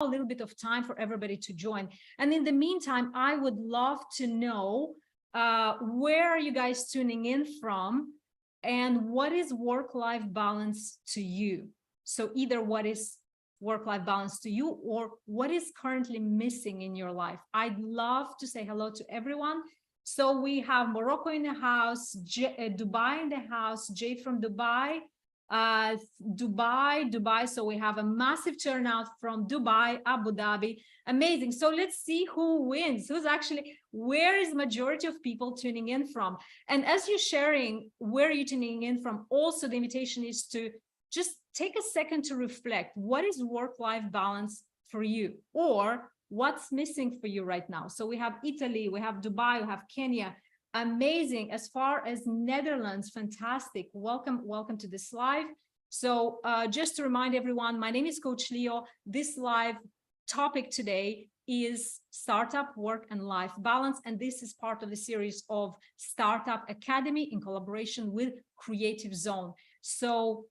a little bit of time for everybody to join. And in the meantime, I would love to know where are you guys tuning in from and what is work-life balance to you? So either what is work-life balance to you or what is currently missing in your life? I'd love to say hello to everyone. So we have Morocco in the house, Dubai in the house, Jade from Dubai, Dubai. So we have a massive turnout from Dubai, Abu Dhabi. Amazing. So let's see who wins. Where is the majority of people tuning in from? And as you're sharing where you're tuning in from, also the invitation is to just take a second to reflect. What is work-life balance for you? Or what's missing for you right now? So we have Italy, we have Dubai, we have Kenya. Amazing. As far as Netherlands, fantastic. Welcome to this live. So just to remind everyone, my name is Coach Leo. This live topic today is startup work and life balance. And this is part of the series of Startup Academy in collaboration with Creative Zone. So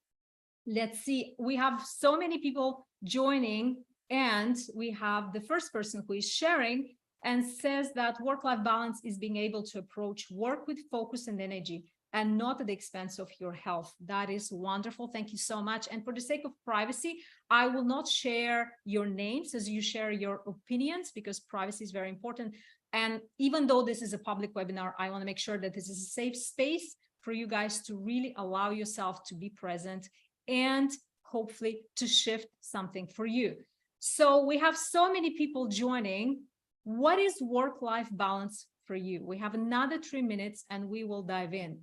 let's see, we have so many people joining, and we have the first person who is sharing and says that work-life balance is being able to approach work with focus and energy and not at the expense of your health. That is wonderful. Thank you so much. And for the sake of privacy, I will not share your names as you share your opinions, because privacy is very important. And even though this is a public webinar, I want to make sure that this is a safe space for you guys to really allow yourself to be present and hopefully to shift something for you. So we have so many people joining. What is work-life balance for you? We have another 3 minutes and we will dive in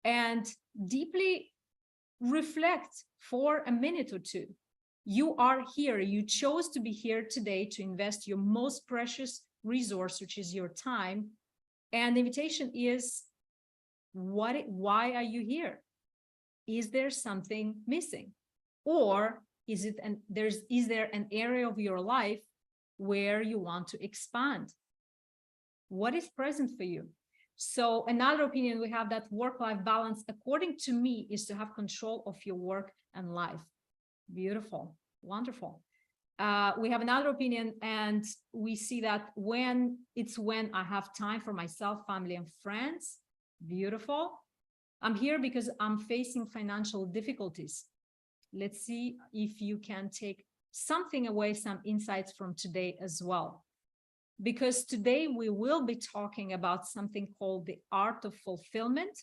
and deeply reflect for a minute or two. You are here. You chose to be here today to invest your most precious resource, which is your time. And the invitation is, why are you here? Is there something missing? Or is there an area of your life where you want to expand? What is present for you? So another opinion we have that work-life balance, according to me, is to have control of your work and life. Beautiful, wonderful. We have another opinion, and we see that when I have time for myself, family, and friends. Beautiful. I'm here because I'm facing financial difficulties. Let's see if you can take something away, some insights from today as well. Because today we will be talking about something called the art of fulfillment.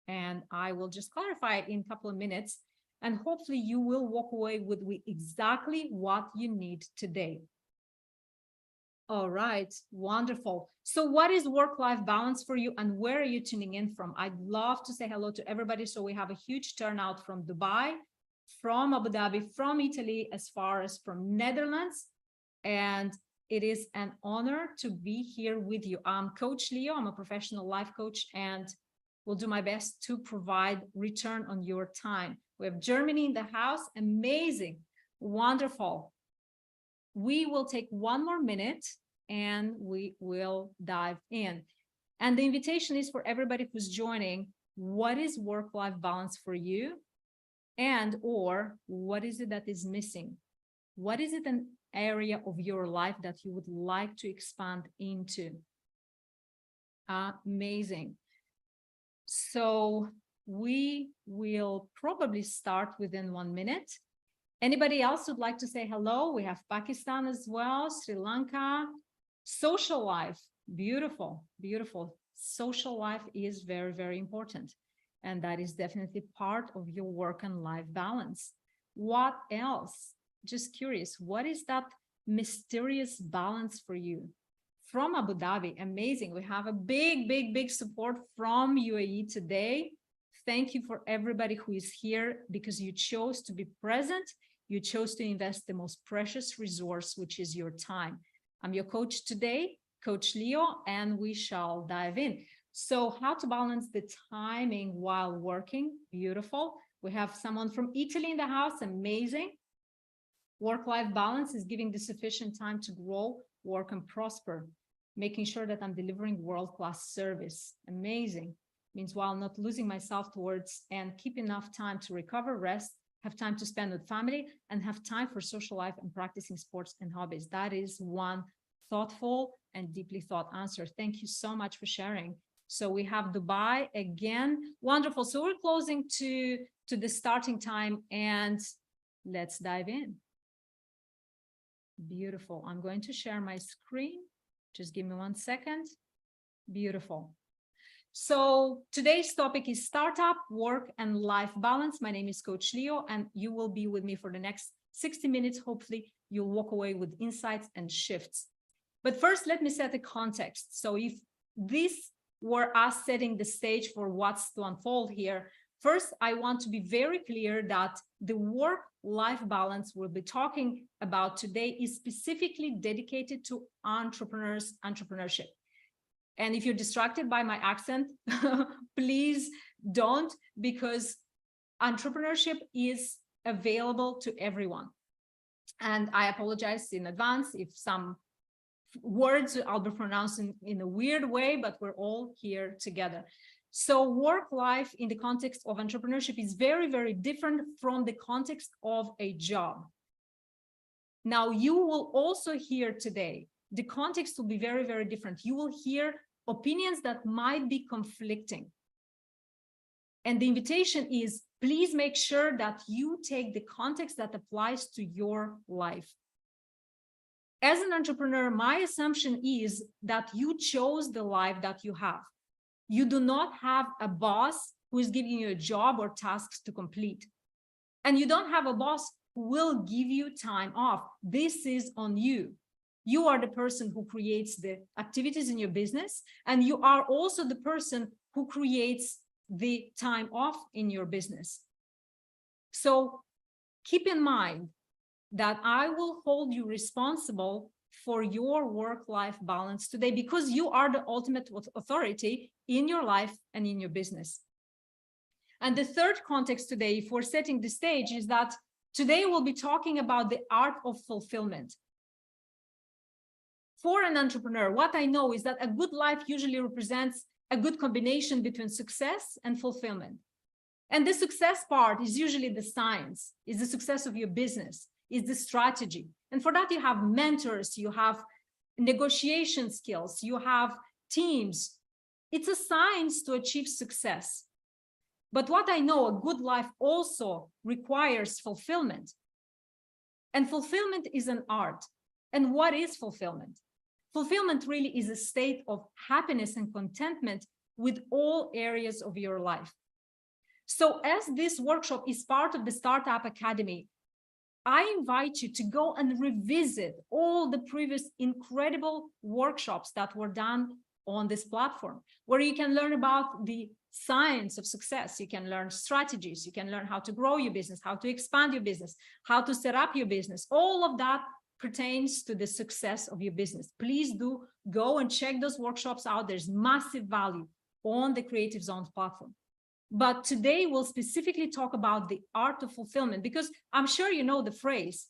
And I will just clarify it in a couple of minutes. And hopefully you will walk away with exactly what you need today. All right, wonderful. So what is work-life balance for you and where are you tuning in from? I'd love to say hello to everybody. So we have a huge turnout from Dubai, from Abu Dhabi, from Italy, as far as from Netherlands. And it is an honor to be here with you. I'm Coach Leo. I'm a professional life coach and will do my best to provide return on your time. We have Germany in the house. Amazing. Wonderful. We will take one more minute and we will dive in. And the invitation is for everybody who's joining. What is work-life balance for you? And or what is it that is missing? What is it an area of your life that you would like to expand into? Amazing. So we will probably start within 1 minute. Anybody else would like to say hello? We have Pakistan as well, Sri Lanka. Social life, beautiful, beautiful. Social life is very, very important. And that is definitely part of your work and life balance. What else? Just curious, what is that mysterious balance for you? From Abu Dhabi, amazing. We have a big support from UAE today. Thank you for everybody who is here because you chose to be present. You chose to invest the most precious resource, which is your time. I'm your coach today, Coach Leo, and we shall dive in. So how to balance the timing while working? Beautiful. We have someone from Italy in the house. Amazing. Work-life balance is giving the sufficient time to grow, work, and prosper, making sure that I'm delivering world-class service. Amazing. Means while not losing myself towards and keep enough time to recover, rest, have time to spend with family, and have time for social life and practicing sports and hobbies. That is one thoughtful and deeply thought answer. Thank you so much for sharing. So we have Dubai again. Wonderful. So we're closing to the starting time, and let's dive in. Beautiful. I'm going to share my screen. Just give me 1 second. Beautiful. So today's topic is startup, work, and life balance. My name is Coach Leo, and you will be with me for the next 60 minutes. Hopefully, you'll walk away with insights and shifts. But first, let me set the context. So if this were us setting the stage for what's to unfold here, first, I want to be very clear that the work-life balance we'll be talking about today is specifically dedicated to entrepreneurs, entrepreneurship. And if you're distracted by my accent, please don't, because entrepreneurship is available to everyone. And I apologize in advance if some words I'll be pronouncing in a weird way, but we're all here together. So work life in the context of entrepreneurship is very, very different from the context of a job. Now, you will also hear today, the context will be very, very different. You will hear opinions that might be conflicting. And the invitation is, please make sure that you take the context that applies to your life. As an entrepreneur, my assumption is that you chose the life that you have. You do not have a boss who is giving you a job or tasks to complete. And you don't have a boss who will give you time off. This is on you. You are the person who creates the activities in your business, and you are also the person who creates the time off in your business. So keep in mind that I will hold you responsible for your work-life balance today, because you are the ultimate authority in your life and in your business. And the third context today, if we're setting the stage, is that today we'll be talking about the art of fulfillment. For an entrepreneur, what I know is that a good life usually represents a good combination between success and fulfillment. And the success part is usually the science, is the success of your business, is the strategy. And for that, you have mentors, you have negotiation skills, you have teams. It's a science to achieve success. But what I know, a good life also requires fulfillment. And fulfillment is an art. And what is fulfillment? Fulfillment really is a state of happiness and contentment with all areas of your life. So as this workshop is part of the Startup Academy, I invite you to go and revisit all the previous incredible workshops that were done on this platform, where you can learn about the science of success. You can learn strategies, you can learn how to grow your business, how to expand your business, how to set up your business. All of that pertains to the success of your business. Please do go and check those workshops out. There's massive value on the Creative Zones platform. But today we'll specifically talk about the art of fulfillment, because I'm sure you know the phrase,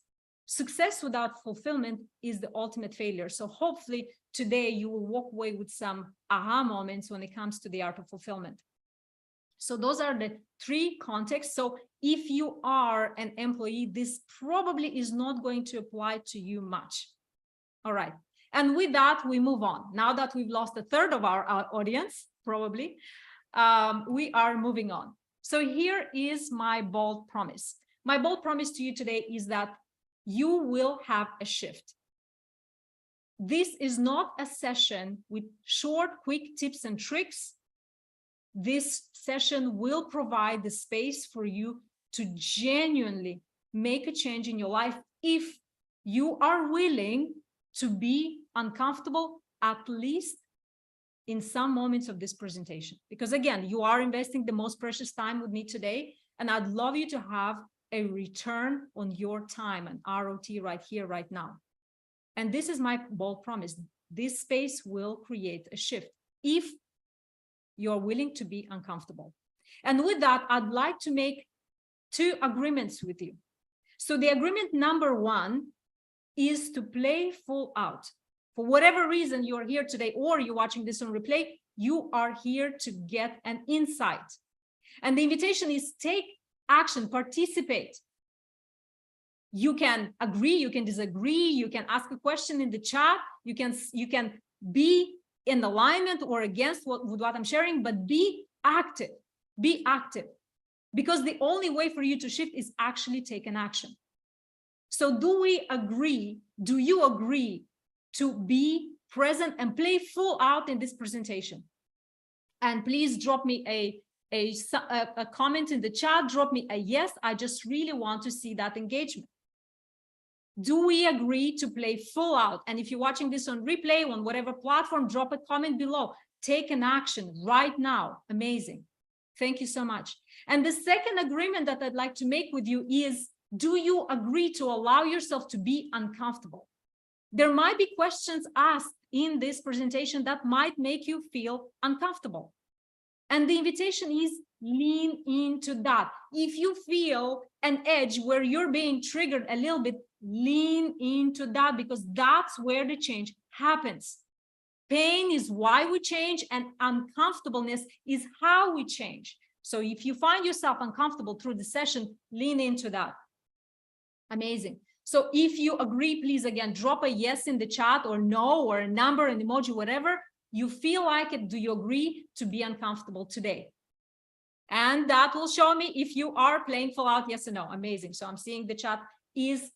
success without fulfillment is the ultimate failure. So hopefully today you will walk away with some aha moments when it comes to the art of fulfillment. So those are the three contexts. So if you are an employee, this probably is not going to apply to you much. All right. And with that, we move on. Now that we've lost a third of our audience, probably, we are moving on. So here is my bold promise. My bold promise to you today is that you will have a shift. This is not a session with short, quick tips and tricks. This session will provide the space for you to genuinely make a change in your life if you are willing to be uncomfortable, at least in some moments of this presentation. Because again, you are investing the most precious time with me today, and I'd love you to have a return on your time, an ROT right here, right now. And this is my bold promise. This space will create a shift if you're willing to be uncomfortable. And with that, I'd like to make two agreements with you. So the agreement number one is to play full out. For whatever reason you're here today, or you're watching this on replay, you are here to get an insight. And the invitation is take action, participate. You can agree, you can disagree, you can ask a question in the chat, you can be in alignment or against with what I'm sharing, but be active, be active. Because the only way for you to shift is actually take an action. So do we agree? Do you agree to be present and play full out in this presentation? And please drop me a comment in the chat, drop me a yes. I just really want to see that engagement. Do we agree to play full out? And if you're watching this on replay, on whatever platform, drop a comment below. Take an action right now. Amazing. Thank you so much. And the second agreement that I'd like to make with you is, do you agree to allow yourself to be uncomfortable? There might be questions asked in this presentation that might make you feel uncomfortable. And the invitation is lean into that. If you feel an edge where you're being triggered a little bit, lean into that, because that's where the change happens. Pain is why we change, and uncomfortableness is how we change. So if you find yourself uncomfortable through the session, lean into that. Amazing. So if you agree, please, again, drop a yes in the chat, or no, or a number, an emoji, whatever you feel like it. Do you agree to be uncomfortable today? And that will show me if you are playing full out, yes or no. Amazing. So I'm seeing the chat is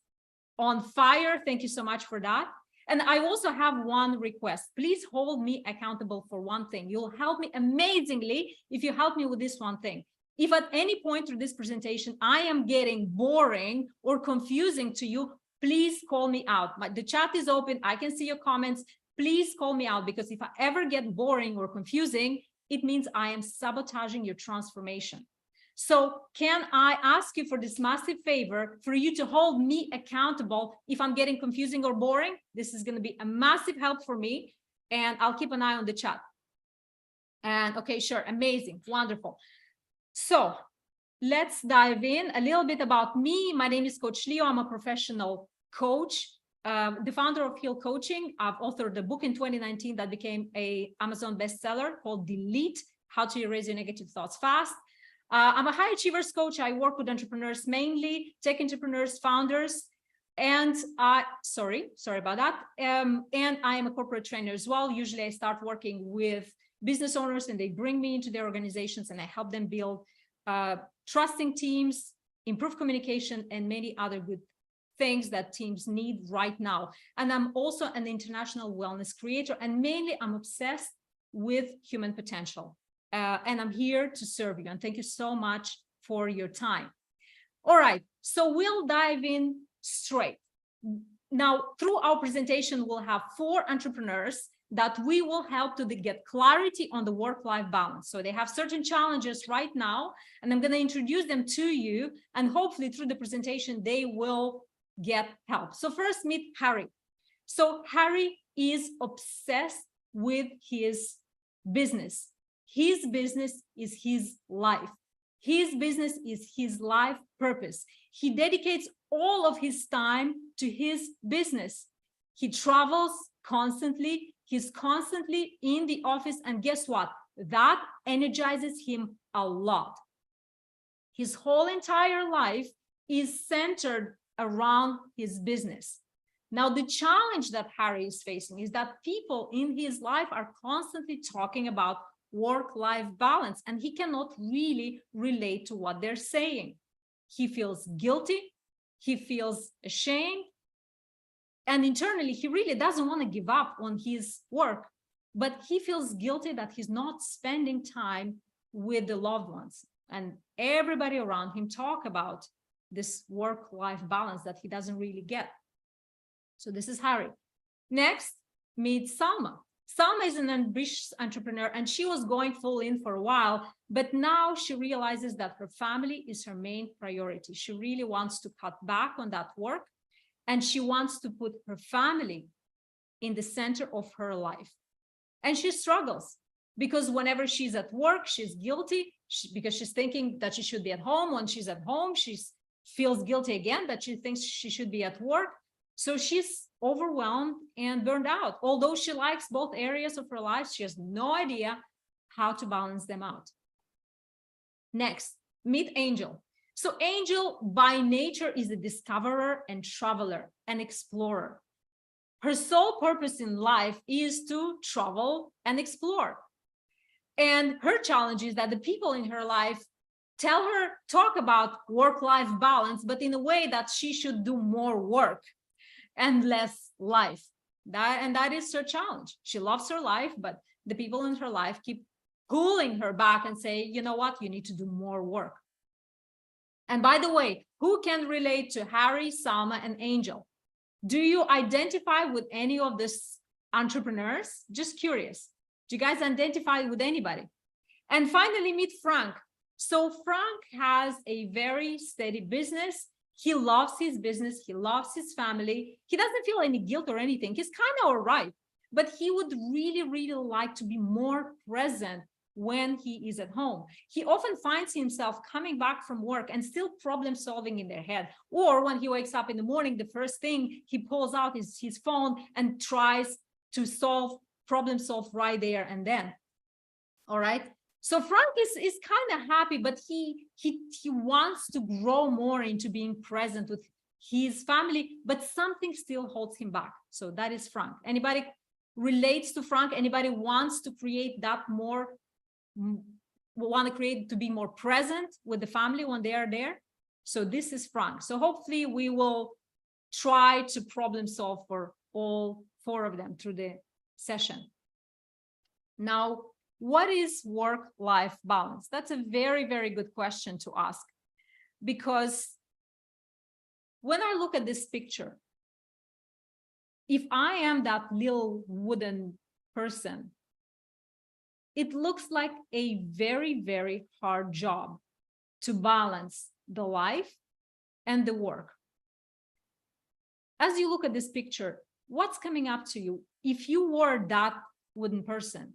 on fire. Thank you so much for that. And I also have one request. Please hold me accountable for one thing. You'll help me amazingly if you help me with this one thing. If at any point through this presentation I am getting boring or confusing to you, please call me out. The chat is open. I can see your comments. Please call me out, because if I ever get boring or confusing, it means I am sabotaging your transformation. So can I ask you for this massive favor for you to hold me accountable if I'm getting confusing or boring? This is going to be a massive help for me, and I'll keep an eye on the chat. And okay, sure. Amazing. Wonderful. So let's dive in a little bit about me. My name is Coach Leo. I'm a professional coach, the founder of Heal Coaching. I've authored a book in 2019 that became an Amazon bestseller called Delete: How to Erase Your Negative Thoughts Fast. I'm a high achievers coach. I work with entrepreneurs, mainly tech entrepreneurs, founders, and sorry about that. And I am a corporate trainer as well. Usually I start working with business owners and they bring me into their organizations and I help them build trusting teams, improve communication, and many other good things that teams need right now. And I'm also an international wellness creator, and mainly I'm obsessed with human potential. And I'm here to serve you. And thank you so much for your time. All right, so we'll dive in straight. Now, through our presentation, we'll have 4 entrepreneurs that we will help to get clarity on the work-life balance. So they have certain challenges right now, and I'm going to introduce them to you, and hopefully through the presentation, they will get help. So first, meet Harry. So Harry is obsessed with his business. His business is his life. His business is his life purpose. He dedicates all of his time to his business. He travels constantly. He's constantly in the office. And guess what? That energizes him a lot. His whole entire life is centered around his business. Now, the challenge that Harry is facing is that people in his life are constantly talking about work-life balance, and he cannot really relate to what they're saying. He feels guilty, he feels ashamed, and internally he really doesn't want to give up on his work, but he feels guilty that he's not spending time with the loved ones. And everybody around him talk about this work-life balance that he doesn't really get. So this is Harry. Next, meet Salma. Salma is an ambitious entrepreneur, and she was going full in for a while, but now she realizes that her family is her main priority. She really wants to cut back on that work, and she wants to put her family in the center of her life. And she struggles because whenever she's at work, she's guilty because she's thinking that she should be at home. When she's at home, she feels guilty again that she thinks she should be at work. So she's overwhelmed and burned out. Although she likes both areas of her life, she has no idea how to balance them out. Next, meet Angel. So Angel by nature is a discoverer and traveler, an explorer. Her sole purpose in life is to travel and explore. And her challenge is that the people in her life talk about work-life balance, but in a way that she should do more work and less life. That is her challenge. She loves her life, but the people in her life keep pulling her back and say, you know what, you need to do more work. And by the way, who can relate to Harry, Salma, and Angel? Do you identify with any of these entrepreneurs? Just curious. Do you guys identify with anybody? And finally, meet Frank. So Frank has a very steady business. He loves his business. He loves his family. He doesn't feel any guilt or anything. He's kind of all right, but he would really, really like to be more present when he is at home. He often finds himself coming back from work and still problem solving in their head. Or when he wakes up in the morning, the first thing he pulls out is his phone and tries to problem solve right there and then. All right. So Frank is kind of happy, but he wants to grow more into being present with his family, but something still holds him back. So that is Frank. Anybody relates to Frank? Anybody wants to create that more, want to create to be more present with the family when they are there? So this is Frank. So hopefully we will try to problem solve for all 4 of them through the session. Now, what is work-life balance? That's a very, very good question to ask, because when I look at this picture, if I am that little wooden person, it looks like a very, very hard job to balance the life and the work. As you look at this picture, what's coming up to you? If you were that wooden person,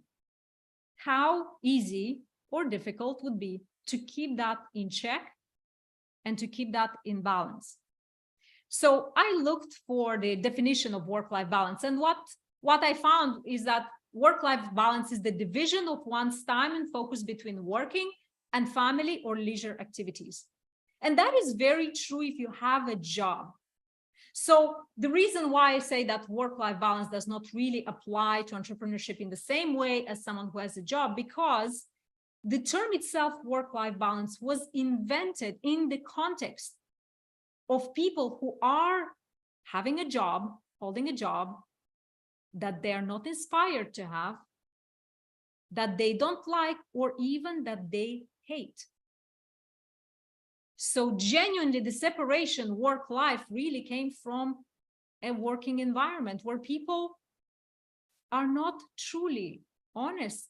how easy or difficult would be to keep that in check and to keep that in balance? So I looked for the definition of work-life balance, and what I found is that work-life balance is the division of one's time and focus between working and family or leisure activities. And that is very true if you have a job. So the reason why I say that work-life balance does not really apply to entrepreneurship in the same way as someone who has a job, because the term itself, work-life balance, was invented in the context of people who are having a job, holding a job that they are not inspired to have, that they don't like, or even that they hate. So genuinely, the separation work-life really came from a working environment where people are not truly honest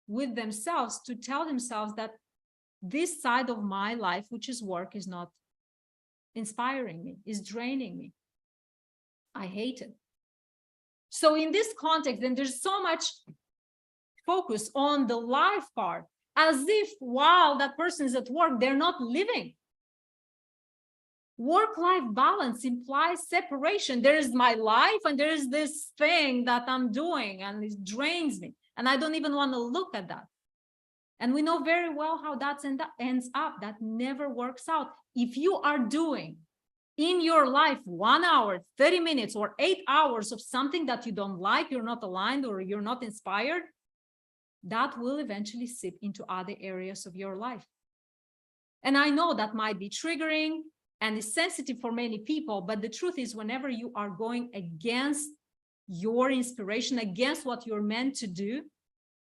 with themselves to tell themselves that this side of my life, which is work, is not inspiring me, is draining me. I hate it. So in this context, then there's so much focus on the life part, as if while that person is at work, they're not living. Work-life balance implies separation. There is my life and there is this thing that I'm doing and it drains me. And I don't even want to look at that. And we know very well how that ends up. That never works out. If you are doing in your life 1 hour, 30 minutes, or 8 hours of something that you don't like, you're not aligned, or you're not inspired, that will eventually seep into other areas of your life. And I know that might be triggering and is sensitive for many people, but the truth is, whenever you are going against your inspiration, against what you're meant to do,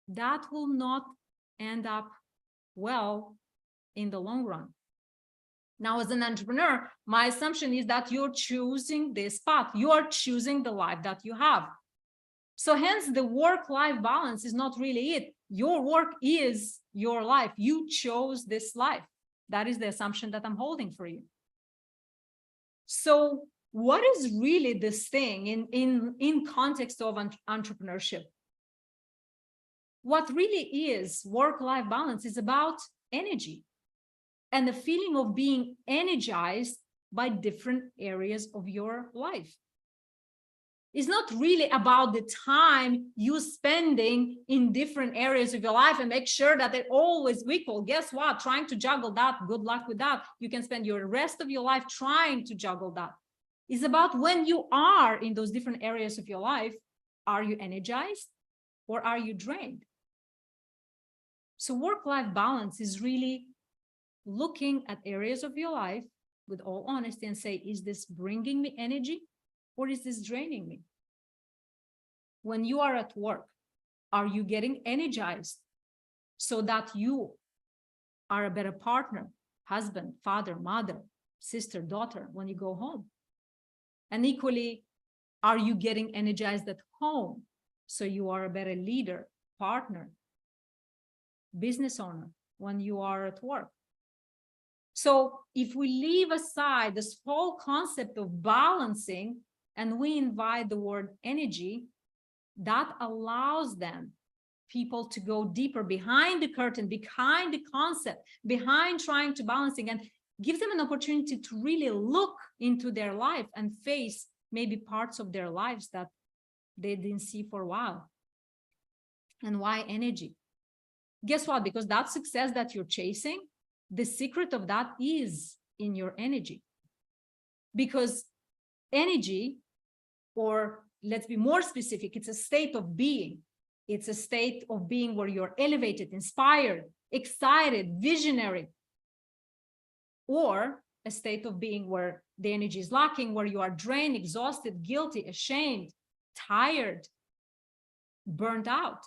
that will not end up well in the long run. Now, as an entrepreneur, my assumption is that you're choosing this path. You are choosing the life that you have. So hence, the work-life balance is not really it. Your work is your life. You chose this life. That is the assumption that I'm holding for you. So what is really this thing in context of entrepreneurship? What really is work-life balance is about energy and the feeling of being energized by different areas of your life. It's not really about the time you spending in different areas of your life and make sure that they're always equal. Guess what? Trying to juggle that, good luck with that. You can spend your rest of your life trying to juggle that. It's about when you are in those different areas of your life, are you energized or are you drained? So work-life balance is really looking at areas of your life with all honesty and say, is this bringing me energy or is this draining me? When you are at work, are you getting energized so that you are a better partner, husband, father, mother, sister, daughter when you go home? And equally, are you getting energized at home so you are a better leader, partner, business owner when you are at work? So if we leave aside this whole concept of balancing and we invite the word energy, that allows then people to go deeper behind the curtain, behind the concept, behind trying to balancing, and gives them an opportunity to really look into their life and face maybe parts of their lives that they didn't see for a while. And why energy? Guess what? Because that success that you're chasing, the secret of that is in your energy. Because energy, or let's be more specific, it's a state of being. It's a state of being where you're elevated, inspired, excited, visionary, or a state of being where the energy is lacking, where you are drained, exhausted, guilty, ashamed, tired, burnt out.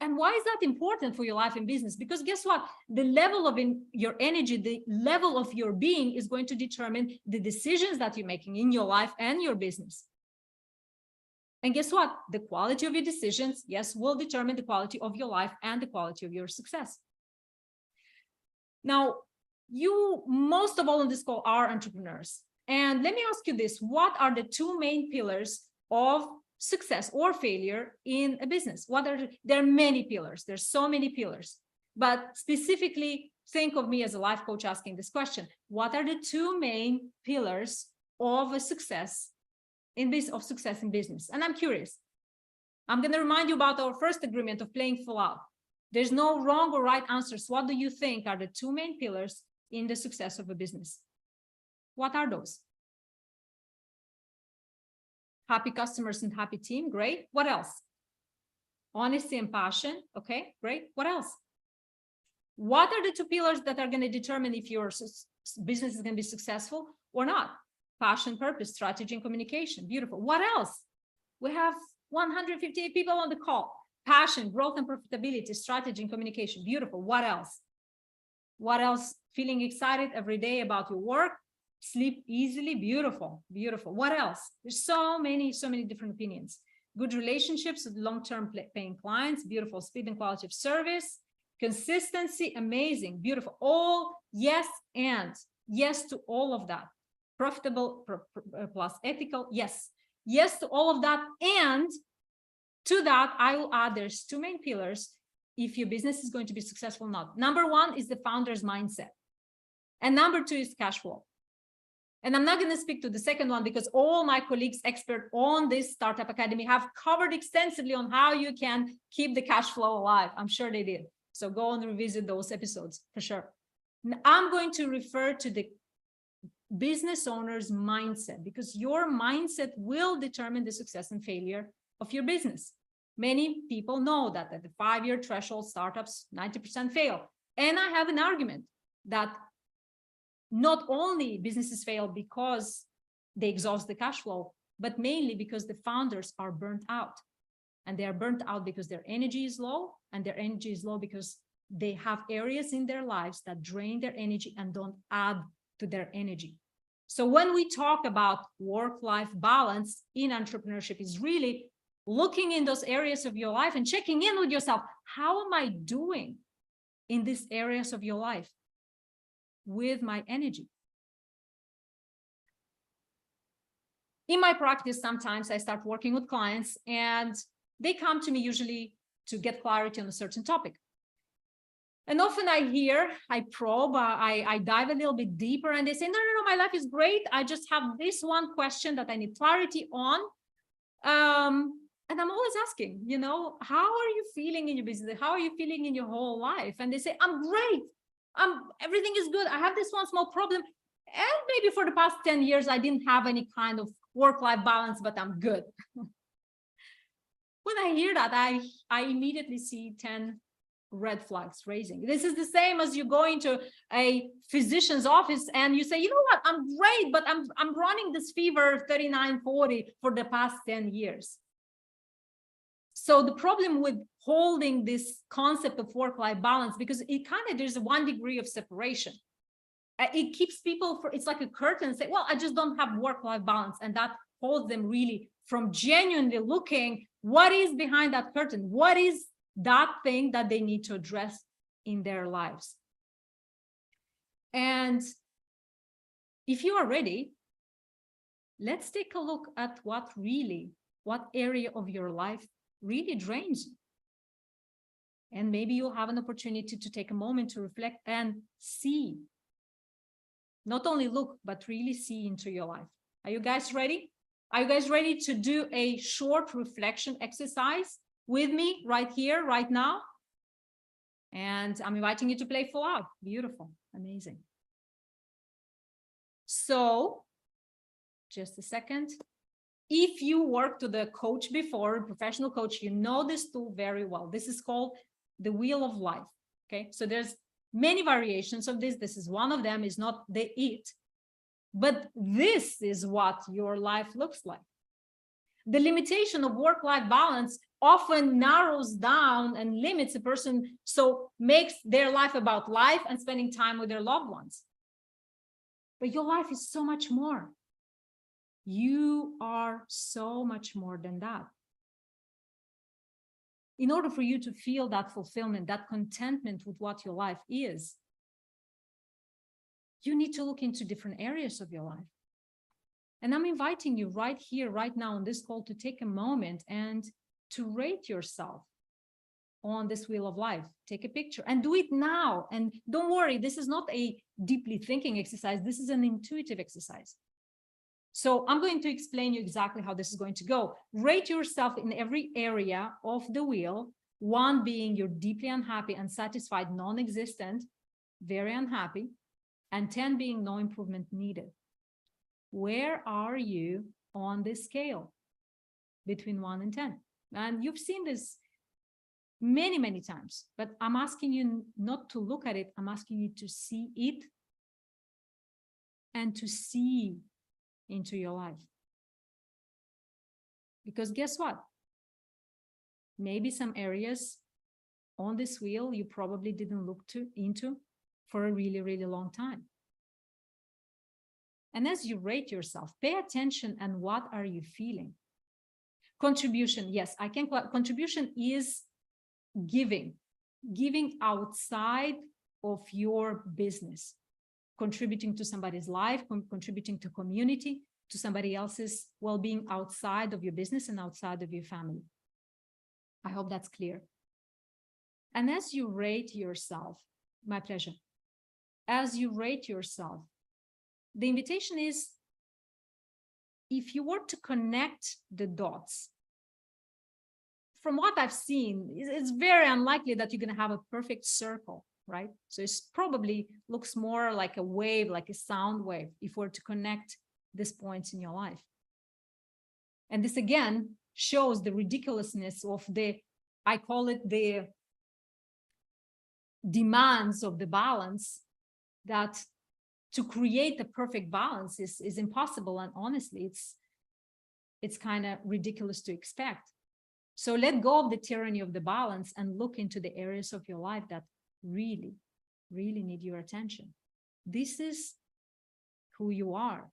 And why is that important for your life and business? Because guess what? The level of your energy, the level of your being is going to determine the decisions that you're making in your life and your business. And guess what? The quality of your decisions, yes, will determine the quality of your life and the quality of your success. Now, you, most of all on this call, are entrepreneurs. And let me ask you this: what are the two main pillars of success or failure in a business? There are many pillars. There's so many pillars. But specifically, think of me as a life coach asking this question: what are the two main pillars of a success in business? And I'm curious. I'm going to remind you about our first agreement of playing full out. There's no wrong or right answers. What do you think are the two main pillars in the success of a business? What are those? Happy customers and happy team. Great. What else? Honesty and passion. Okay, great. What else? What are the two pillars that are going to determine if your business is going to be successful or not? Passion, purpose, strategy, and communication. Beautiful. What else? We have 158 people on the call. Passion, growth, and profitability, strategy, and communication. Beautiful. What else? What else? Feeling excited every day about your work, sleep easily. Beautiful. Beautiful. What else? There's so many different opinions. Good relationships with long-term paying clients. Beautiful. Speed and quality of service. Consistency. Amazing. Beautiful. All yes, and yes to all of that. Profitable plus ethical. Yes. Yes to all of that. And to that, I will add there's two main pillars if your business is going to be successful or not. Number one is the founder's mindset. And number two is cash flow. And I'm not going to speak to the second one because all my colleagues expert on this Startup Academy have covered extensively on how you can keep the cash flow alive. I'm sure they did. So go and revisit those episodes for sure. I'm going to refer to the business owner's mindset, because your mindset will determine the success and failure of your business. Many people know that at the 5-year threshold, startups 90% fail. And I have an argument that not only businesses fail because they exhaust the cash flow, but mainly because the founders are burnt out. And they are burnt out because their energy is low, and their energy is low because they have areas in their lives that drain their energy and don't add to their energy. So when we talk about work-life balance in entrepreneurship, is really looking in those areas of your life and checking in with yourself. How am I doing in these areas of your life with my energy? In my practice, sometimes I start working with clients and they come to me usually to get clarity on a certain topic. And often I probe, I dive a little bit deeper, and they say, no, my life is great. I just have this one question that I need clarity on. And I'm always asking, how are you feeling in your business? How are you feeling in your whole life? And they say, I'm great. Everything is good. I have this one small problem. And maybe for the past 10 years, I didn't have any kind of work-life balance, but I'm good. When I hear that, I immediately see 10 red flags raising. This is the same as you go into a physician's office and you say, you know what, I'm great, but I'm running this fever 39, 40 for the past 10 years. So the problem with holding this concept of work-life balance, because there's one degree of separation. It keeps people it's like a curtain, say, well, I just don't have work-life balance. And that holds them really from genuinely looking what is behind that curtain. What is that thing that they need to address in their lives? And if you are ready, let's take a look at what area of your life really drains you. And maybe you'll have an opportunity to take a moment to reflect and see. Not only look, but really see into your life. Are you guys ready? Are you guys ready to do a short reflection exercise with me right here, right now? And I'm inviting you to play full out. Beautiful, amazing. So, just a second. If you worked with a coach before, a professional coach, you know this tool very well. This is called the Wheel of Life. Okay, so there's many variations of this. This is one of them, is not the it. But this is what your life looks like. The limitation of work-life balance often narrows down and limits a person, so makes their life about life and spending time with their loved ones. But your life is so much more. You are so much more than that. In order for you to feel that fulfillment, that contentment with what your life is, you need to look into different areas of your life. And I'm inviting you right here, right now on this call, to take a moment and to rate yourself on this wheel of life. Take a picture and do it now. And don't worry, this is not a deeply thinking exercise. This is an intuitive exercise. So I'm going to explain you exactly how this is going to go. Rate yourself in every area of the wheel, 1 being you're deeply unhappy, unsatisfied, non-existent, very unhappy, and 10 being no improvement needed. Where are you on this scale between 1 and 10? And you've seen this many, many times, but I'm asking you not to look at it. I'm asking you to see it and to see into your life. Because guess what? Maybe some areas on this wheel you probably didn't look into for a really, really long time. And as you rate yourself, pay attention and what are you feeling? Contribution, yes, contribution is giving outside of your business, contributing to somebody's life, contributing to community, to somebody else's well-being outside of your business and outside of your family. I hope that's clear. And as you rate yourself, my pleasure. As you rate yourself, the invitation is, if you were to connect the dots, from what I've seen, it's very unlikely that you're going to have a perfect circle, right? So it's probably looks more like a wave, like a sound wave, if we're to connect these points in your life. And this again shows the ridiculousness of I call it the demands of the balance, that to create the perfect balance is impossible. And honestly, it's kind of ridiculous to expect. So let go of the tyranny of the balance and look into the areas of your life that really, really need your attention. This is who you are.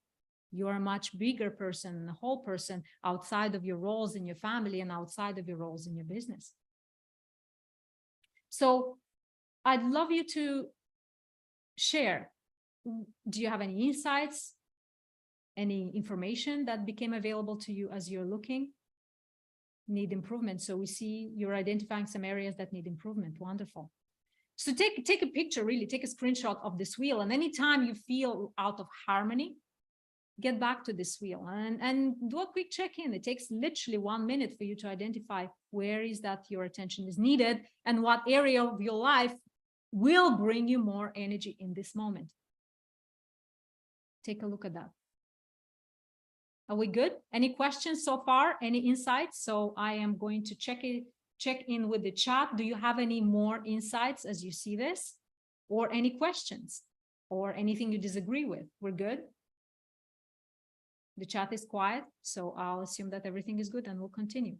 You are a much bigger person, a whole person, outside of your roles in your family and outside of your roles in your business. So I'd love you to share. Do you have any insights, any information that became available to you as you're looking? Need improvement. So we see you're identifying some areas that need improvement. Wonderful. So take a picture, really, take a screenshot of this wheel. And anytime you feel out of harmony, get back to this wheel and do a quick check-in. It takes literally 1 minute for you to identify where is that your attention is needed and what area of your life will bring you more energy in this moment. Take a look at that. Are we good? Any questions so far? Any insights? So I am going to check in with the chat. Do you have any more insights as you see this, or any questions or anything you disagree with? We're good. The chat is quiet, so I'll assume that everything is good and we'll continue.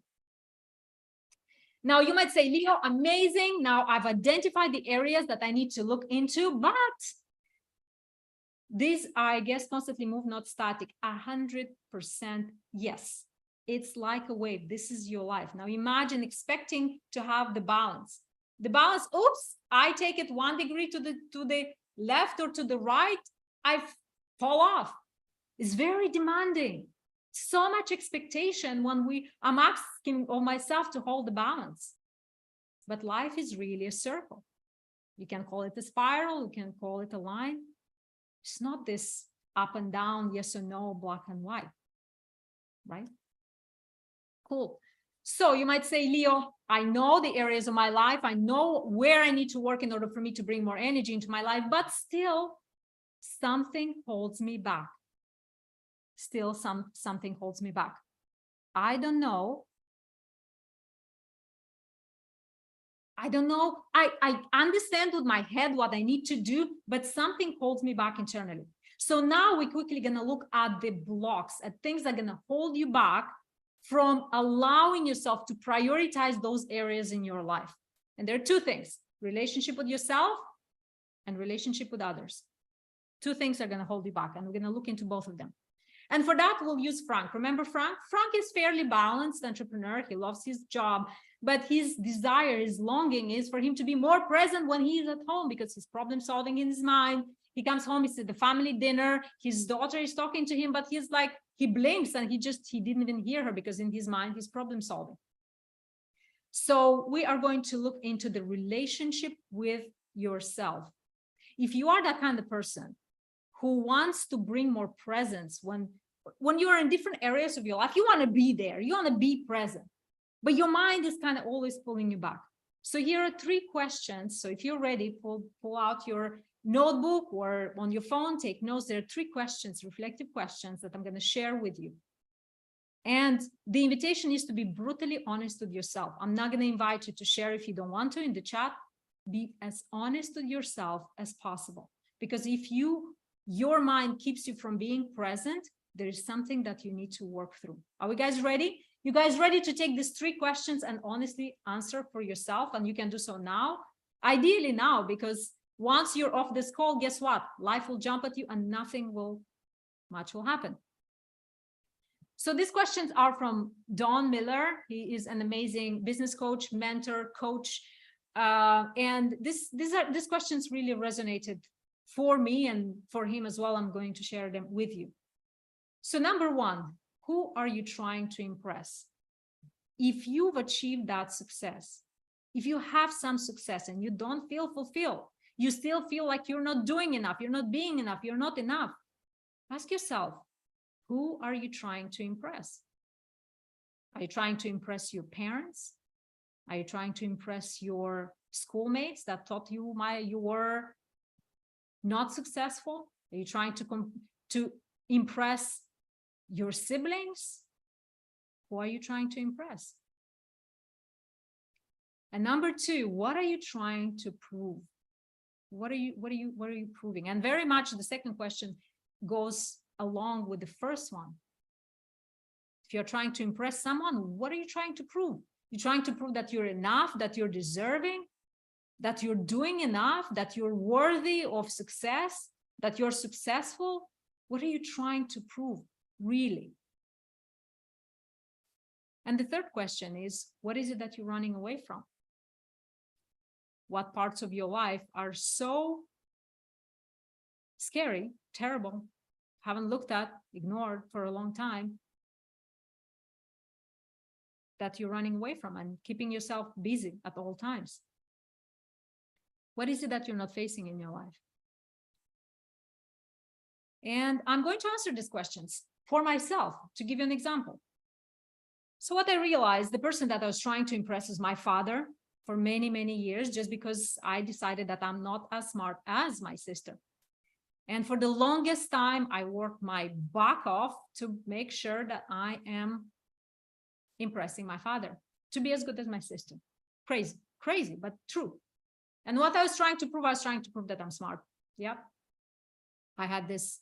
Now you might say, Leo, amazing. Now I've identified the areas that I need to look into, but these are, I guess, constantly move, not static. 100% yes. It's like a wave. This is your life. Now imagine expecting to have the balance. The balance, oops, I take it 1 degree to the left or to the right, I fall off. It's very demanding. So much expectation when I'm asking of myself to hold the balance. But life is really a circle. You can call it a spiral, you can call it a line. It's not this up and down, yes or no, black and white, right? Cool. So you might say, Leo, I know the areas of my life. I know where I need to work in order for me to bring more energy into my life, but still something holds me back. Still something holds me back. I don't know. I understand with my head what I need to do, but something holds me back internally. So now we're quickly going to look at the blocks, at things that are going to hold you back from allowing yourself to prioritize those areas in your life. And there are two things: relationship with yourself and relationship with others. Two things are going to hold you back, and we're going to look into both of them. And for that, we'll use Frank. Remember Frank? Frank is fairly balanced entrepreneur. He loves his job, but his desire, his longing is for him to be more present when he is at home, because he's problem solving in his mind. He comes home, he's at the family dinner, his daughter is talking to him, but he's like, he blinks and he didn't even hear her, because in his mind, he's problem solving. So we are going to look into the relationship with yourself. If you are that kind of person who wants to bring more presence when you are in different areas of your life, you want to be there, you want to be present, but your mind is kind of always pulling you back. So here are 3 questions. So if you're ready, pull out your notebook or on your phone, take notes. There are 3 questions, reflective questions, that I'm going to share with you. And the invitation is to be brutally honest with yourself. I'm not going to invite you to share if you don't want to in the chat. Be as honest with yourself as possible, because if your mind keeps you from being present, there is something that you need to work through. Are we guys ready? You guys ready to take these 3 questions and honestly answer for yourself? And you can do so now, ideally now, because once you're off this call, guess what? Life will jump at you and nothing much will happen. So these questions are from Don Miller. He is an amazing business coach, mentor, coach. And these questions really resonated for me and for him as well. I'm going to share them with you. So number 1, who are you trying to impress? If you've achieved that success, if you have some success and you don't feel fulfilled, you still feel like you're not doing enough, you're not being enough, you're not enough, ask yourself, who are you trying to impress? Are you trying to impress your parents? Are you trying to impress your schoolmates that thought you were not successful? Are you trying to impress your siblings? Who are you trying to impress? And number 2, what are you trying to prove? What are you proving? And very much the second question goes along with the first one. If you're trying to impress someone, what are you trying to prove? You're trying to prove that you're enough, that you're deserving, that you're doing enough, that you're worthy of success, that you're successful. What are you trying to prove, really? And the third question is, what is it that you're running away from? What parts of your life are so scary, terrible, haven't looked at, ignored for a long time, that you're running away from and keeping yourself busy at all times? What is it that you're not facing in your life? And I'm going to answer these questions for myself to give you an example. So what I realized, the person that I was trying to impress is my father for many, many years, just because I decided that I'm not as smart as my sister. And for the longest time, I worked my butt off to make sure that I am impressing my father, to be as good as my sister. Crazy, crazy, but true. And what I was trying to prove, I was trying to prove that I'm smart. Yeah. I had this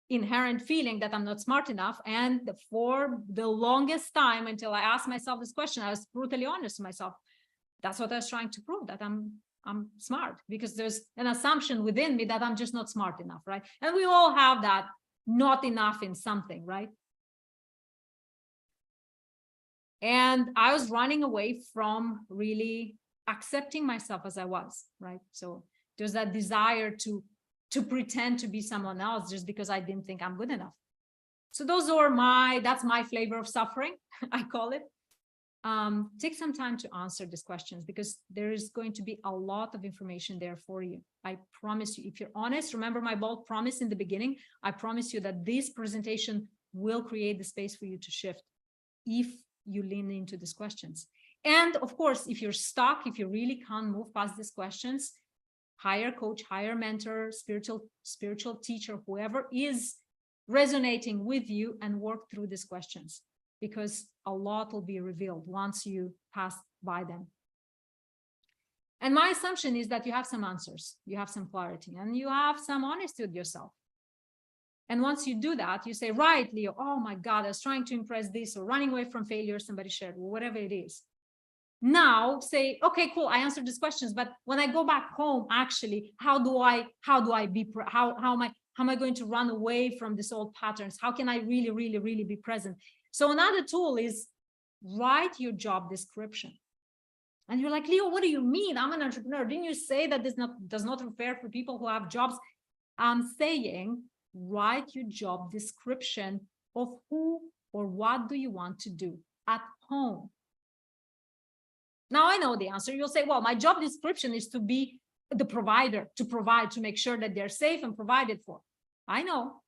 inherent feeling that I'm not smart enough. And for the longest time, until I asked myself this question, I was brutally honest to myself. That's what I was trying to prove, that I'm smart, because there's an assumption within me that I'm just not smart enough, right? And we all have that not enough in something, right? And I was running away from really accepting myself as I was, right? So there's that desire to pretend to be someone else just because I didn't think I'm good enough. So that's my flavor of suffering, I call it. Take some time to answer these questions, because there is going to be a lot of information there for you. I promise you, if you're honest, remember my bold promise in the beginning, I promise you that this presentation will create the space for you to shift if you lean into these questions. And of course, if you're stuck, if you really can't move past these questions, hire a coach, hire a mentor, spiritual teacher, whoever is resonating with you, and work through these questions, because a lot will be revealed once you pass by them. And my assumption is that you have some answers, you have some clarity, and you have some honesty with yourself. And once you do that, you say, right, Leo, oh my God, I was trying to impress this, or running away from failure, somebody shared, or whatever it is. Now say, okay, cool, I answered these questions, but when I go back home, actually, how am I going to run away from these old patterns? How can I really, really, really be present? So another tool is write your job description. And you're like, Leo, what do you mean? I'm an entrepreneur. Didn't you say that this does not refer for people who have jobs? I'm saying, write your job description of who or what do you want to do at home. Now I know the answer. You'll say, well, my job description is to be the provider, to provide, to make sure that they're safe and provided for. I know.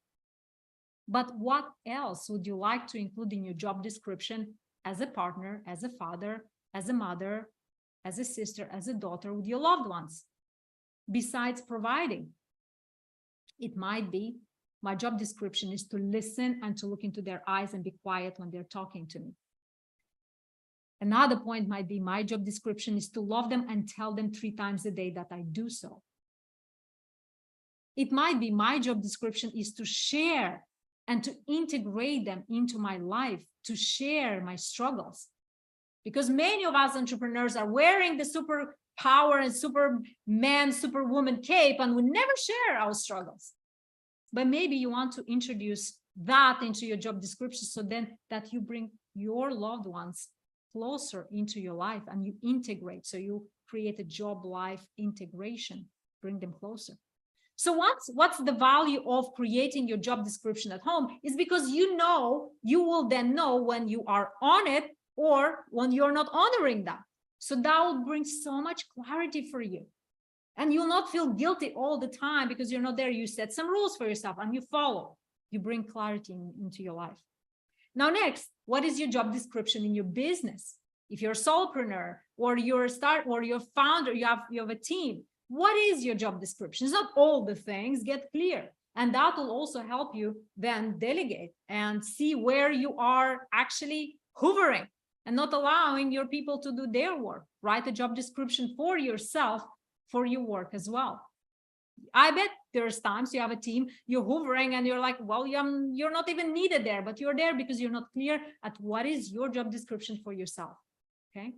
But what else would you like to include in your job description as a partner, as a father, as a mother, as a sister, as a daughter, with your loved ones, besides providing? It might be, my job description is to listen and to look into their eyes and be quiet when they're talking to me. Another point might be, my job description is to love them and tell them 3 times a day that I do so. It might be, my job description is to share and to integrate them into my life, to share my struggles. Because many of us entrepreneurs are wearing the superpower and superman, superwoman cape, and we never share our struggles. But maybe you want to introduce that into your job description, so then that you bring your loved ones closer into your life and you integrate. So you create a job life integration, bring them closer. So what's the value of creating your job description at home is because you will then know when you are on it or when you're not honoring that. So that will bring so much clarity for you. And you'll not feel guilty all the time because you're not there. You set some rules for yourself and you follow. You bring clarity into your life. Now, next, what is your job description in your business? If you're a solopreneur or you're a founder, you have a team. What is your job description? It's not all the things. Get clear. And that will also help you then delegate and see where you are actually hovering and not allowing your people to do their work. Write a job description for yourself, for your work as well. I bet there's times you have a team, you're hovering and you're like, well, you're not even needed there, but you're there because you're not clear at what is your job description for yourself. Okay.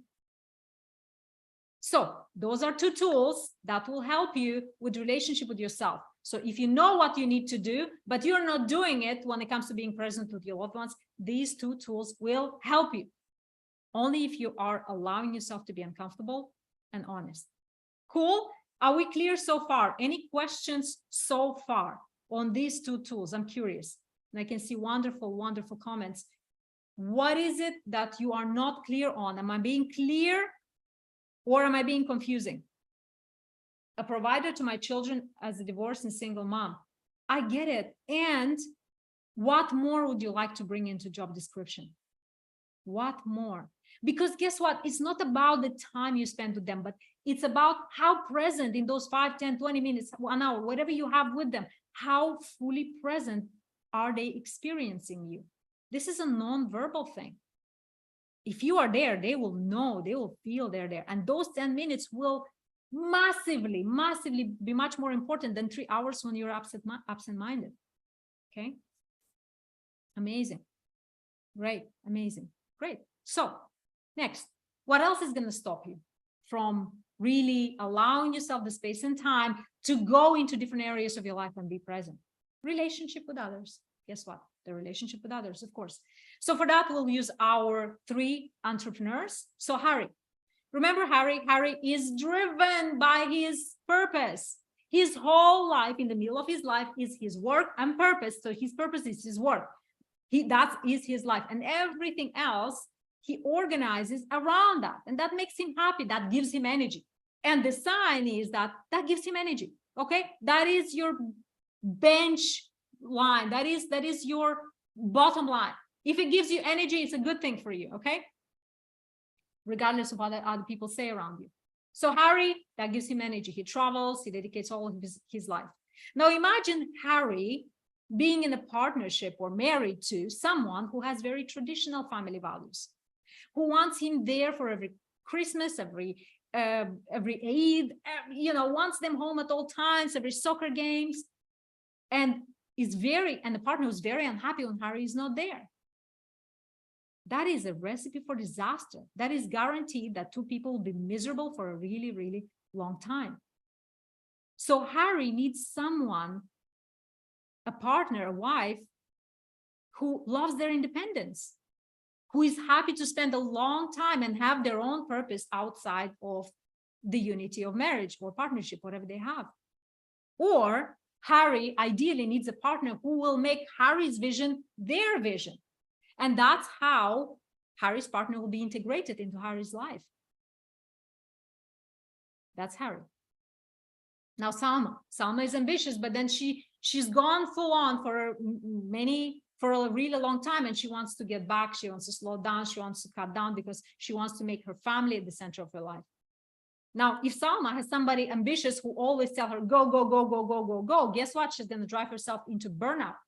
So those are 2 tools that will help you with relationship with yourself. So if you know what you need to do, but you're not doing it when it comes to being present with your loved ones, these 2 tools will help you. Only if you are allowing yourself to be uncomfortable and honest. Cool. Are we clear so far? Any questions so far on these 2 tools? I'm curious. And I can see wonderful, wonderful comments. What is it that you are not clear on? Am I being clear or am I being confusing? a provider to my children as a divorced and single mom. I get it. And what more would you like to bring into job description? What more? Because guess what? It's not about the time you spend with them, but it's about how present in those 5, 10, 20 minutes, 1 hour, whatever you have with them, how fully present are they experiencing you? This is a non-verbal thing. If you are there, they will know, they will feel they're there. And those 10 minutes will massively be much more important than 3 hours when you're absent-minded. Okay. Amazing. Great. Amazing. Great. So next, what else is going to stop you from really allowing yourself the space and time to go into different areas of your life and be present? Relationship with others. Guess what? The relationship with others, of course. So for that, we'll use our 3 entrepreneurs. So Harry, remember Harry? Harry is driven by his purpose. His whole life, in the middle of his life, is his work and purpose. So his purpose is his work. That is his life, and everything else he organizes around that, and that makes him happy. That gives him energy. And the sign is that gives him energy. Okay, that is your bench line. That is your bottom line. If it gives you energy, it's a good thing for you. Okay, regardless of what other people say around you. So Harry, that gives him energy. He travels. He dedicates all of his life. Now imagine Harry being in a partnership or married to someone who has very traditional family values, who wants him there for every Christmas, every Eid, wants them home at all times, every soccer games, and the partner is very unhappy when Harry is not there. That is a recipe for disaster. That is guaranteed that 2 people will be miserable for a really, really long time. So Harry needs someone, a partner, a wife, who loves their independence, who is happy to spend a long time and have their own purpose outside of the unity of marriage or partnership, whatever they have. Or Harry ideally needs a partner who will make Harry's vision their vision. And that's how Harry's partner will be integrated into Harry's life. That's Harry. Now Salma is ambitious, but then she's gone full on for a really long time, and she wants to get back. She wants to slow down. She wants to cut down because she wants to make her family at the center of her life. Now, if Salma has somebody ambitious who always tell her, go, go, go, go, go, go, go, guess what? She's going to drive herself into burnout.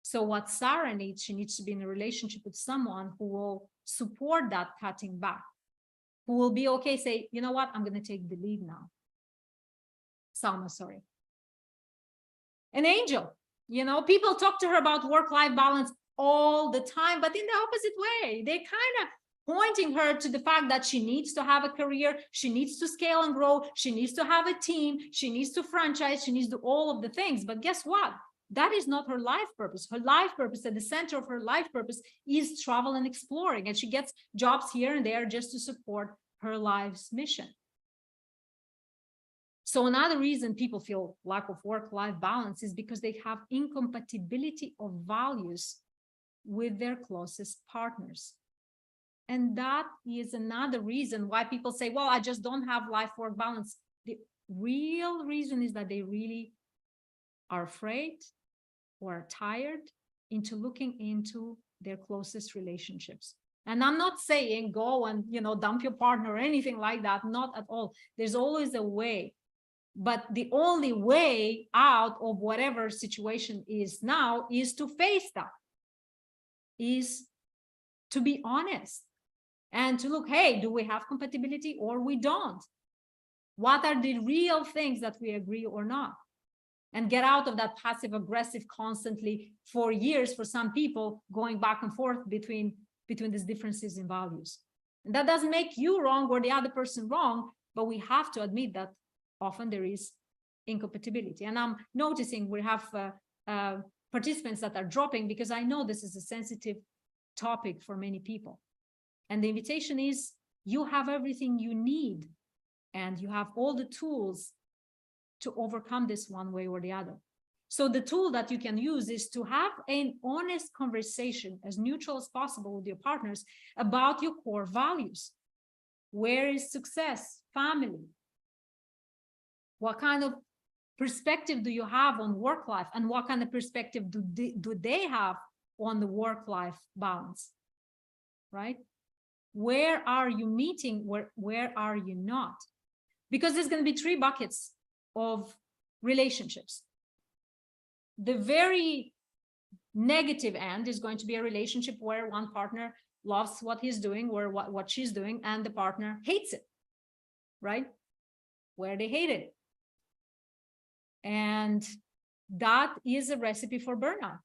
So what Sarah needs, she needs to be in a relationship with someone who will support that cutting back, who will be okay, say, you know what? I'm going to take the lead now. Salma, sorry. An angel, people talk to her about work-life balance all the time, but in the opposite way. They kind of pointing her to the fact that she needs to have a career, she needs to scale and grow, she needs to have a team, she needs to franchise, she needs to do all of the things. But guess what? That is not her life purpose. Her life purpose, at the center of her life purpose, is travel and exploring. And she gets jobs here and there just to support her life's mission. So another reason people feel lack of work-life balance is because they have incompatibility of values with their closest partners. And that is another reason why people say, well, I just don't have life-work balance. The real reason is that they really are afraid or are tired into looking into their closest relationships. And I'm not saying go and, dump your partner or anything like that. Not at all. There's always a way. But the only way out of whatever situation is now is to face that, is to be honest and to look, hey, do we have compatibility or we don't? What are the real things that we agree or not? And get out of that passive aggressive constantly for years for some people, going back and forth between these differences in values. And that doesn't make you wrong or the other person wrong, but we have to admit that often there is incompatibility. And I'm noticing we have participants that are dropping because I know this is a sensitive topic for many people. And the invitation is, you have everything you need and you have all the tools to overcome this one way or the other. So the tool that you can use is to have an honest conversation, as neutral as possible, with your partners about your core values. Where is success? Family. What kind of perspective do you have on work life, and what kind of perspective do they have on the work life balance, right? Where are you meeting? Where are you not? Because there's going to be 3 buckets of relationships. The very negative end is going to be a relationship where one partner loves what he's doing or what she's doing, and the partner hates it, right? Where they hate it. And that is a recipe for burnout.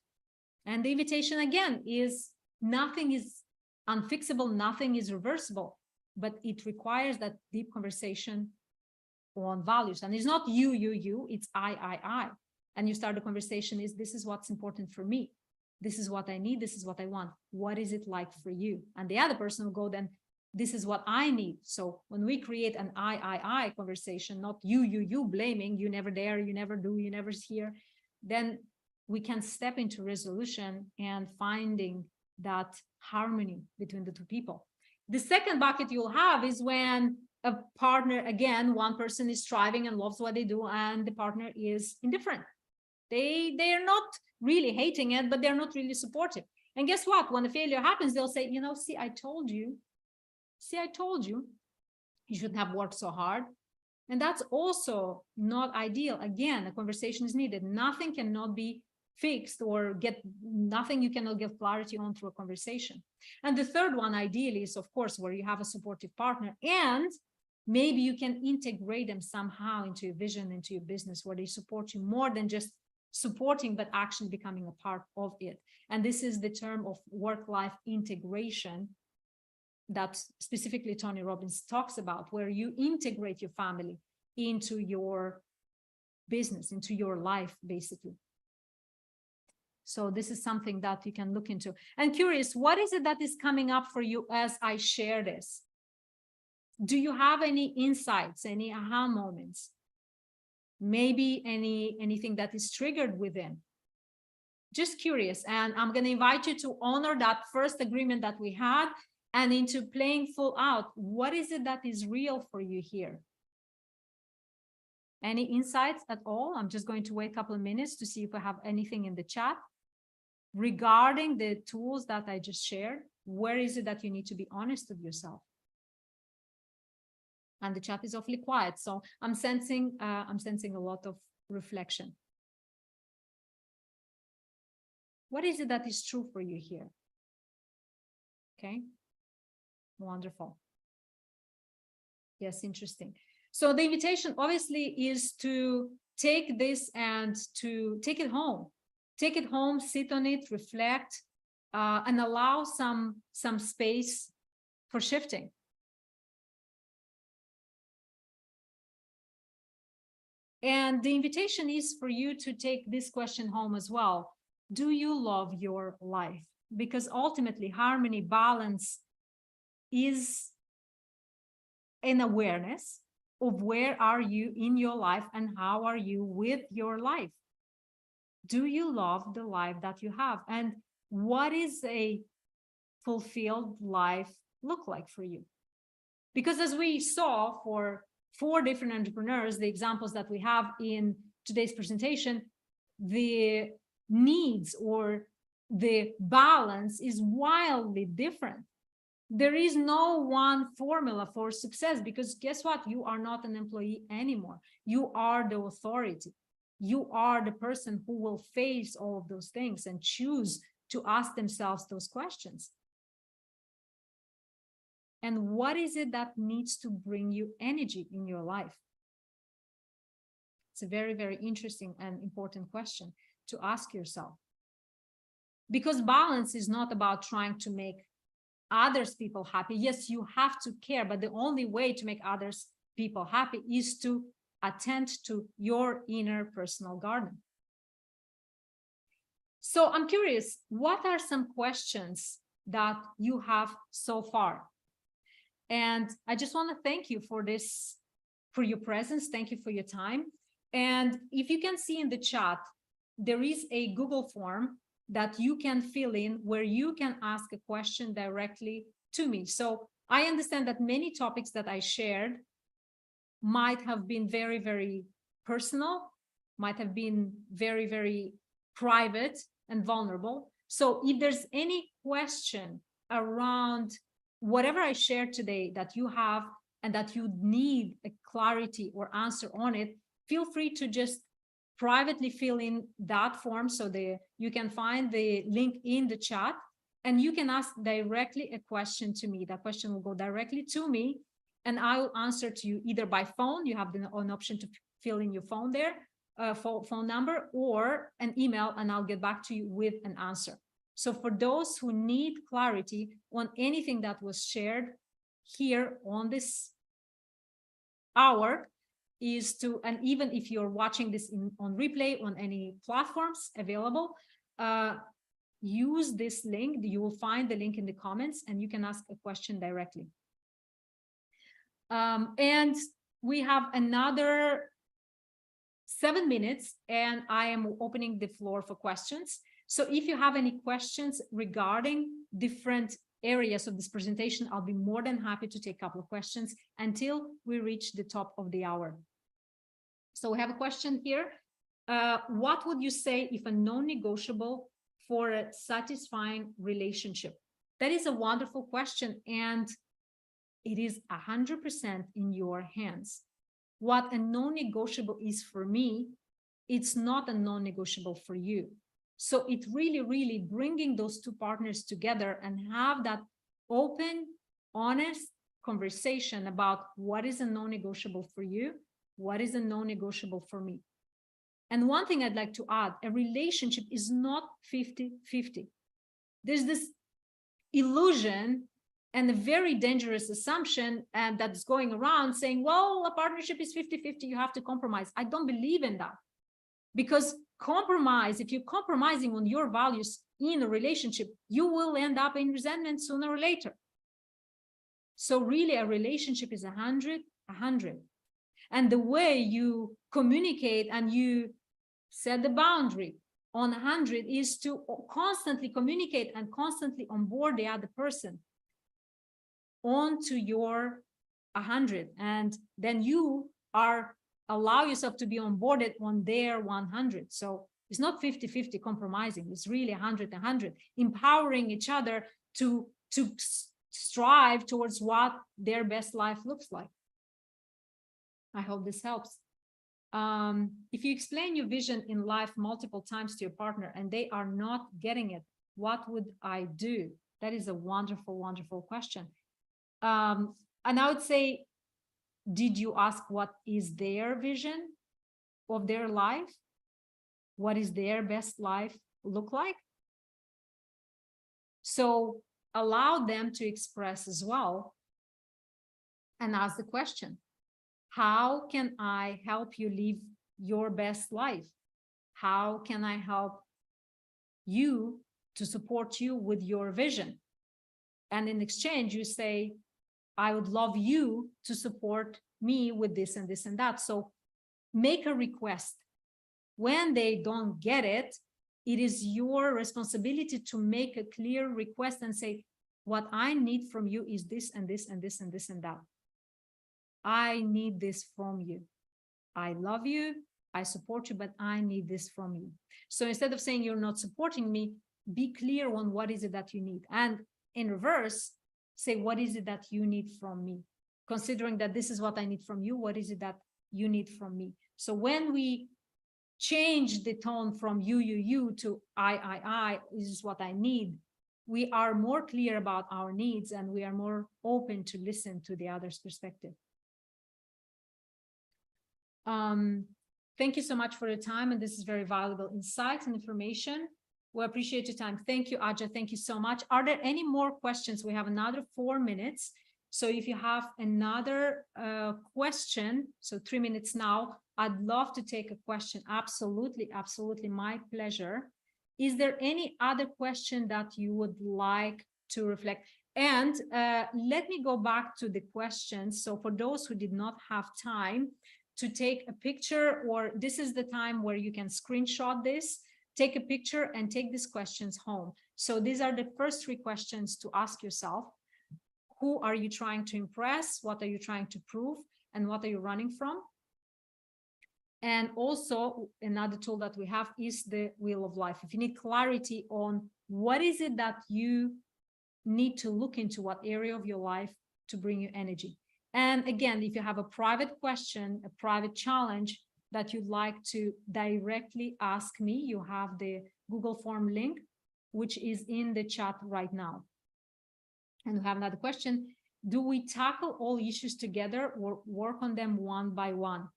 And the invitation again is nothing is unfixable, nothing is reversible, but it requires that deep conversation on values. And it's not you, it's I. And you start the conversation is, this is what's important for me. This is what I need. This is what I want. What is it like for you? And the other person will go, then this is what I need. So when we create an I conversation, not you blaming, you never there, you never do, you never here, then we can step into resolution and finding that harmony between the 2 people. The second bucket you'll have is when a partner, again, one person is striving and loves what they do, and the partner is indifferent. They're not really hating it, but they're not really supportive. And guess what? When a failure happens, they'll say, see, I told you, you shouldn't have worked so hard. And that's also not ideal. Again, a conversation is needed. Nothing cannot be fixed or nothing you cannot get clarity on through a conversation. And the third one, ideally, is, of course, where you have a supportive partner, and maybe you can integrate them somehow into your vision, into your business, where they support you more than just supporting, but actually becoming a part of it. And this is the term of work-life integration that specifically Tony Robbins talks about, where you integrate your family into your business, into your life, basically. So this is something that you can look into. And curious, what is it that is coming up for you as I share this? Do you have any insights, any aha moments? Maybe anything that is triggered within? Just curious. And I'm going to invite you to honor that first agreement that we had, and into playing full out. What is it that is real for you here? Any insights at all? I'm just going to wait a couple of minutes to see if I have anything in the chat regarding the tools that I just shared. Where is it that you need to be honest with yourself? And the chat is awfully quiet, so I'm sensing a lot of reflection. What is it that is true for you here? Okay, wonderful. Yes, interesting. So the invitation obviously is to take this and to take it home. Take it home, sit on it, reflect, and allow some space for shifting. And the invitation is for you to take this question home as well. Do you love your life? Because ultimately, harmony, balance is an awareness of where are you in your life and how are you with your life. Do you love the life that you have? And what is a fulfilled life look like for you? Because as we saw for 4 different entrepreneurs, the examples that we have in today's presentation, the needs or the balance is wildly different. There is no one formula for success, because guess what? You are not an employee anymore. You are the authority. You are the person who will face all of those things and choose to ask themselves those questions. And what is it that needs to bring you energy in your life? It's a very, very interesting and important question to ask yourself. Because balance is not about trying to make others people happy. Yes, you have to care, but the only way to make others people happy is to attend to your inner personal garden. So I'm curious, what are some questions that you have so far? And I just want to thank you for this, for your presence. Thank you for your time. And if you can see in the chat, there is a Google form that you can fill in where you can ask a question directly to me. So I understand that many topics that I shared might have been very, very personal, might have been very, very private and vulnerable. So if there's any question around whatever I shared today that you have and that you need a clarity or answer on it, feel free to just privately fill in that form. So you can find the link in the chat, and you can ask directly a question to me. That question will go directly to me, and I will answer to you either by phone. You have an option to fill in your phone there, phone number, or an email, and I'll get back to you with an answer. So for those who need clarity on anything that was shared here on this hour, is to, and even if you're watching this on replay on any platforms available, use this link. You will find the link in the comments, and you can ask a question directly. And we have another 7 minutes, and I am opening the floor for questions. So if you have any questions regarding different areas of this presentation, I'll be more than happy to take a couple of questions until we reach the top of the hour. So we have a question here. What would you say if a non-negotiable for a satisfying relationship? That is a wonderful question, and it is 100% in your hands. What a non-negotiable is for me, it's not a non-negotiable for you. So it really bringing those two partners together and have that open, honest conversation about what is a non-negotiable for you, what is a non-negotiable for me. And one thing I'd like to add, a relationship is not 50-50. There's this illusion and a very dangerous assumption and that's going around saying, well, a partnership is 50-50, you have to compromise. I don't believe in that. Because compromise, if you're compromising on your values in a relationship, you will end up in resentment sooner or later. So really a relationship is 100-100. And the way you communicate and you set the boundary on 100 is to constantly communicate and constantly onboard the other person onto your 100. And then you allow yourself to be onboarded on their 100. So it's not 50-50 compromising. It's really 100-100, empowering each other to strive towards what their best life looks like. I hope this helps. If you explain your vision in life multiple times to your partner and they are not getting it, what would I do? That is a wonderful, wonderful question. And I would say, did you ask what is their vision of their life? What is their best life look like? So allow them to express as well and ask the question, how can I help you live your best life? How can I help you to support you with your vision? And in exchange, you say, I would love you to support me with this and this and that. So make a request. When they don't get it, it is your responsibility to make a clear request and say, what I need from you is this and this and this and this and that. I need this from you. I love you. I support you, but I need this from you. So instead of saying you're not supporting me, be clear on what is it that you need. And in reverse, say, what is it that you need from me? Considering that this is what I need from you, what is it that you need from me? So when we change the tone from you to I, this is what I need, we are more clear about our needs and we are more open to listen to the other's perspective. Thank you so much for your time. And this is very valuable insights and information. We appreciate your time. Thank you, Aja. Thank you so much. Are there any more questions? We have another 4 minutes. So if you have another question, so 3 minutes now, I'd love to take a question. Absolutely, absolutely. My pleasure. Is there any other question that you would like to reflect? And let me go back to the questions. So for those who did not have time to take a picture, or this is the time where you can screenshot this, take a picture and take these questions home. So these are the first 3 questions to ask yourself. Who are you trying to impress? What are you trying to prove? And what are you running from? And also another tool that we have is the wheel of life. If you need clarity on what is it that you need to look into, what area of your life to bring you energy. And again, if you have a private question, a private challenge that you'd like to directly ask me, you have the Google form link, which is in the chat right now. And we have another question. Do we tackle all issues together or work on them one by one?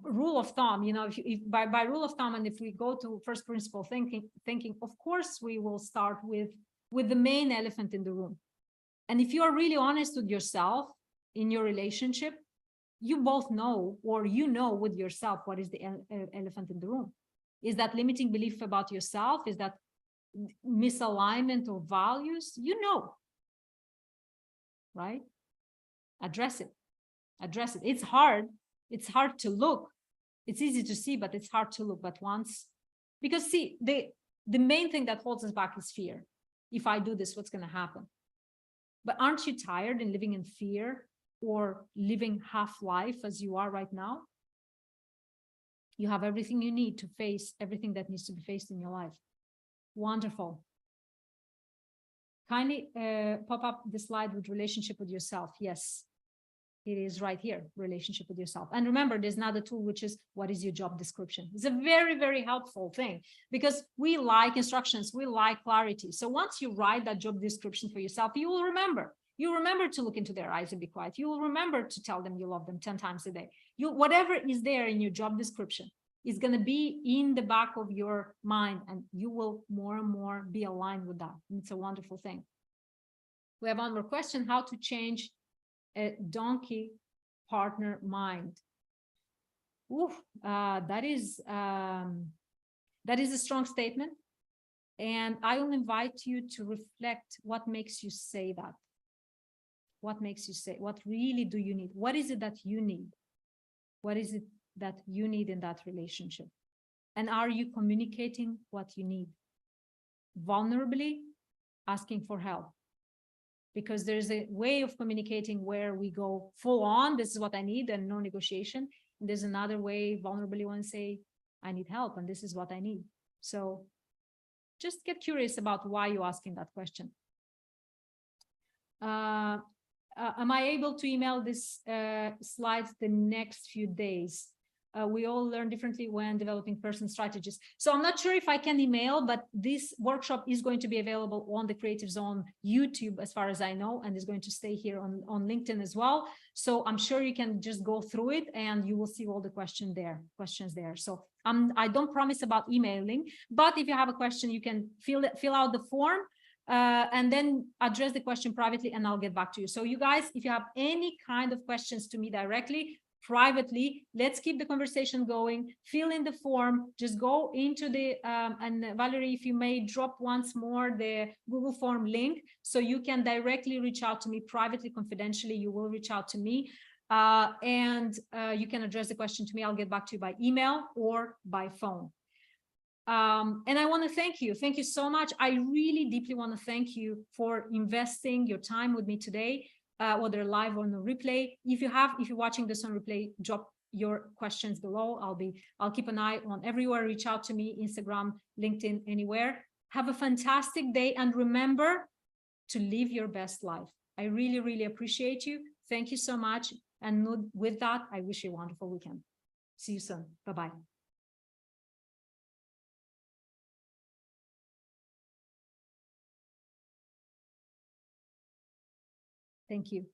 Rule of thumb, you know, if by rule of thumb, and if we go to first principle thinking, of course, we will start with the main elephant in the room. And if you are really honest with yourself in your relationship, you both know, or you know with yourself, what is the elephant in the room. Is that limiting belief about yourself? Is that misalignment of values? You know, right? Address it. Address it. It's hard. It's hard to look. It's easy to see, but it's hard to look. But once, because see, the main thing that holds us back is fear. If I do this, what's going to happen? But aren't you tired in living in fear or living half life as you are right now? You have everything you need to face everything that needs to be faced in your life. Wonderful. Kindly pop up the slide with relationship with yourself. Yes, it is right here, relationship with yourself. And remember, there's another tool, which is what is your job description? It's a very, very helpful thing because we like instructions, we like clarity. So once you write that job description for yourself, you will remember. You remember to look into their eyes and be quiet. You will remember to tell them you love them 10 times a day. Whatever is there in your job description is going to be in the back of your mind, and you will more and more be aligned with that. And it's a wonderful thing. We have one more question: how to change a donkey partner mind? That is a strong statement, and I will invite you to reflect what makes you say that. What makes you say? What really do you need? What is it that you need? What is it that you need in that relationship? And are you communicating what you need? Vulnerably asking for help. Because there's a way of communicating where we go full on, this is what I need, and no negotiation. And there's another way, vulnerably, want to say, I need help, and this is what I need. So just get curious about why you're asking that question. Am I able to email this slides the next few days? We all learn differently when developing person strategies. So I'm not sure if I can email, but this workshop is going to be available on the Creative Zone YouTube, as far as I know, and is going to stay here on LinkedIn as well. So I'm sure you can just go through it and you will see all the questions there. So I don't promise about emailing, but if you have a question, you can fill out the form. And then address the question privately, and I'll get back to you. So you guys, if you have any kind of questions to me directly, privately, let's keep the conversation going. Fill in the form, just go into the, and Valerie, if you may drop once more the Google form link, so you can directly reach out to me privately, confidentially, you will reach out to me. And you can address the question to me. I'll get back to you by email or by phone. And I want to thank you. Thank you so much. I really deeply want to thank you for investing your time with me today, whether live or on the replay. If you're watching this on replay, drop your questions below. I'll keep an eye on everywhere. Reach out to me, Instagram, LinkedIn, anywhere. Have a fantastic day. And remember to live your best life. I really, really appreciate you. Thank you so much. And with that, I wish you a wonderful weekend. See you soon. Bye-bye. Thank you.